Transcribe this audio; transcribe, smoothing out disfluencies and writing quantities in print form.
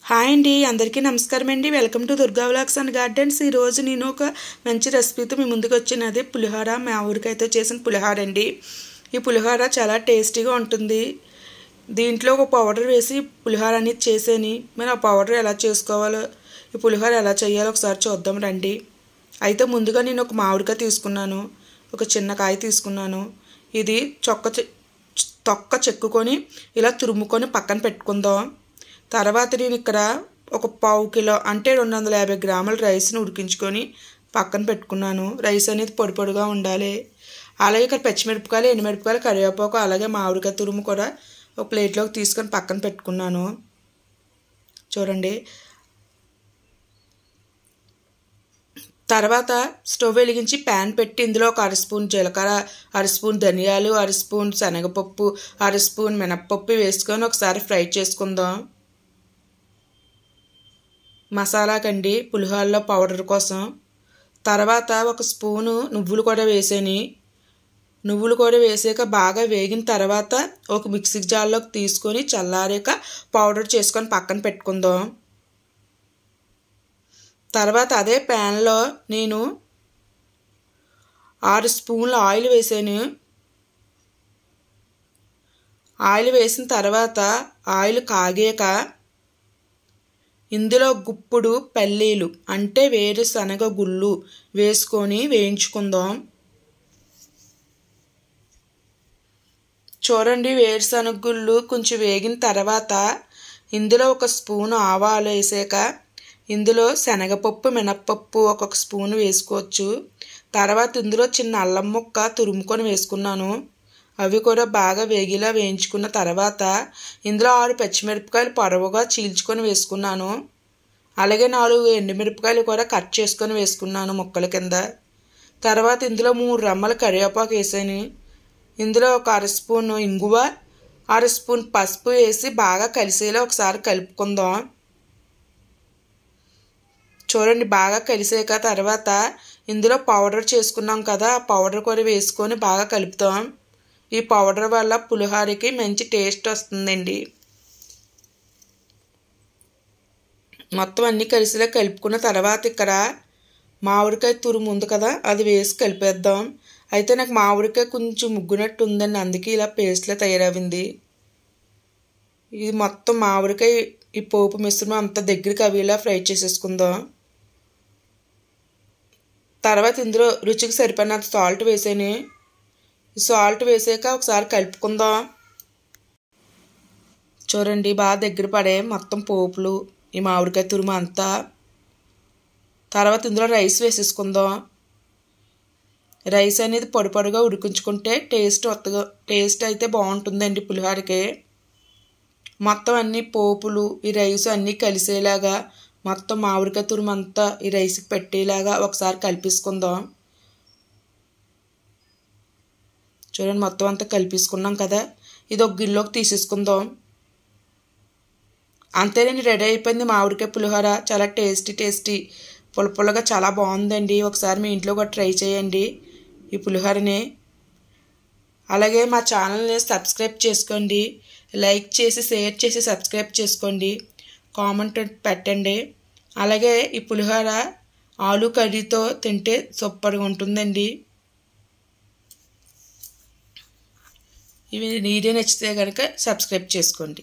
Hi అండి, అందరికీ నమస్కారం అండి. Welcome to Durga vlogs and gardens. ఈరోజు నేను ఒక మంచి రెసిపీతో మీ ముందుకు వచ్చినది పులిహోర. మా ఊరికైతే చేసిన పులిహోర అండి. ఈ పులిహోర చాలా టేస్టీగా ఉంటుంది. దీంట్లో ఒక పౌడర్ వేసి పులిహోర అనేది చేసేని. మరి ఆ పౌడర్ ఎలా చేసుకోవాలో, ఈ పులిహోర ఎలా చేయాలో ఒకసారి చూద్దాం రండి. అయితే ముందుగా నేను ఒక మామిడికాయ తీసుకున్నాను, ఒక చిన్న కాయ తీసుకున్నాను. ఇది తొక్క చెక్కుకొని ఇలా తురుముకొని పక్కన పెట్టుకుందాం. తర్వాత నేను ఇక్కడ ఒక పావు కిలో అంటే 250 గ్రాముల రైస్ని ఉడికించుకొని పక్కన పెట్టుకున్నాను. రైస్ అనేది పొడి పొడిగా ఉండాలి. అలాగే ఇక్కడ పచ్చిమిరపకాయలు, ఎండుమిరపకాయలు, కరివేపాకు, అలాగే మామిడికాయ తురుము కూడా ఒక ప్లేట్లోకి తీసుకొని పక్కన పెట్టుకున్నాను. చూడండి. తర్వాత స్టవ్ వెలిగించి ప్యాన్ పెట్టి ఇందులో ఒక 1/2 స్పూన్ జీలకర్ర, 1/2 స్పూన్ ధనియాలు, 1/2 స్పూన్ శనగపప్పు, 1/2 స్పూన్ మినప్పప్పు వేసుకొని ఒకసారి ఫ్రై చేసుకుందాం. మసాలాకండి, పులిహోరలో పౌడర్ కోసం. తర్వాత ఒక స్పూను నువ్వులు కూడా వేసేని. నువ్వులు కూడా వేసాక బాగా వేగిన తర్వాత ఒక మిక్సీ జార్లోకి తీసుకొని చల్లారాక పౌడర్ చేసుకొని పక్కన పెట్టుకుందాం. తర్వాత అదే ప్యాన్లో నేను 6 స్పూన్ల ఆయిల్ వేసాను. ఆయిల్ వేసిన తర్వాత ఆయిల్ కాగాక ఇందులో గుప్పుడు పల్లీలు అంటే వేరుశనగ గుళ్ళు వేసుకొని వేయించుకుందాం. చూడండి, వేరుశనగ గుళ్ళు కొంచెం వేగిన తర్వాత ఇందులో ఒక స్పూను ఆవాలు వేసాక ఇందులో శనగపప్పు, మినప్పప్పు ఒక్కొక్క స్పూను వేసుకోవచ్చు. తర్వాత ఇందులో చిన్న అల్లం ముక్క తురుముకొని వేసుకున్నాను. అవి కూడా బాగా వేగిలా వేయించుకున్న తర్వాత ఇందులో 6 పచ్చిమిరపకాయలు పొడవుగా చీల్చుకొని వేసుకున్నాను. అలాగే 4 ఎండుమిరపకాయలు కూడా కట్ చేసుకొని వేసుకున్నాను ముక్కల కింద. తర్వాత ఇందులో 3 రెమ్మల కరివేపాకు వేసాను. ఇందులో ఒక 1/2 స్పూన్ ఇంగువ, 1/2 స్పూన్ పసుపు వేసి బాగా కలిసేలా ఒకసారి కలుపుకుందాం. చూడండి, బాగా కలిసాక తర్వాత ఇందులో పౌడర్ చేసుకున్నాం కదా, ఆ పౌడర్ కూడా వేసుకొని బాగా కలుపుతాం. ఈ పౌడర్ వల్ల పులిహోరకి మంచి టేస్ట్ వస్తుందండి. మొత్తం అన్నీ కలిసిలా కలుపుకున్న తర్వాత ఇక్కడ మామిడికాయ తురుము ఉంది కదా, అది వేసి కలిపేద్దాం. అయితే నాకు మామిడికాయ కొంచెం ముగ్గునట్టు ఉందండి, అందుకే ఇలా పేస్ట్లా తయారవింది. ఇది మొత్తం మామిడికాయ ఈ పోపు మిశ్రమం అంతా దగ్గరికి అవిలా ఫ్రై చేసేసుకుందాం. తర్వాత ఇందులో రుచికి సరిపడినంత సాల్ట్ వేసాను. సాల్ట్ వేసాక ఒకసారి కలుపుకుందాం. చూడండి, బాగా దగ్గర పడే మొత్తం పోపులు ఈ మామిడికాయ తురుము అంతా. తర్వాత ఇందులో రైస్ వేసేసుకుందాం. రైస్ అనేది పొడి పొడిగా ఉడికించుకుంటే టేస్ట్ అయితే బాగుంటుందండి పులిహోరకి. మొత్తం అన్ని పోపులు ఈ రైస్ అన్నీ కలిసేలాగా మొత్తం మామిడికాయ తురుము అంతా ఈ రైస్కి పెట్టేలాగా ఒకసారి కలిపేసుకుందాం. చూడండి, మొత్తం అంతా కలిపేసుకున్నాం కదా, ఇది ఒక గిన్నెలోకి తీసేసుకుందాం. అంతేనండి, రెడీ అయిపోయింది మామిడికాయ పులిహోర. చాలా టేస్టీ పుల్లగా చాలా బాగుందండి. ఒకసారి మీ ఇంట్లో కూడా ట్రై చేయండి ఈ పులిహోరని. అలాగే మా ఛానల్ని సబ్స్క్రైబ్ చేసుకోండి, లైక్ చేసి షేర్ చేసి సబ్స్క్రైబ్ చేసుకోండి, కామెంట్ పెట్టండి. అలాగే ఈ పులిహోర ఆలు కర్రీతో తింటే సూపర్గా ఉంటుందండి. ఇవి వీడియో నచ్చితే కనుక సబ్స్క్రైబ్ చేసుకోండి.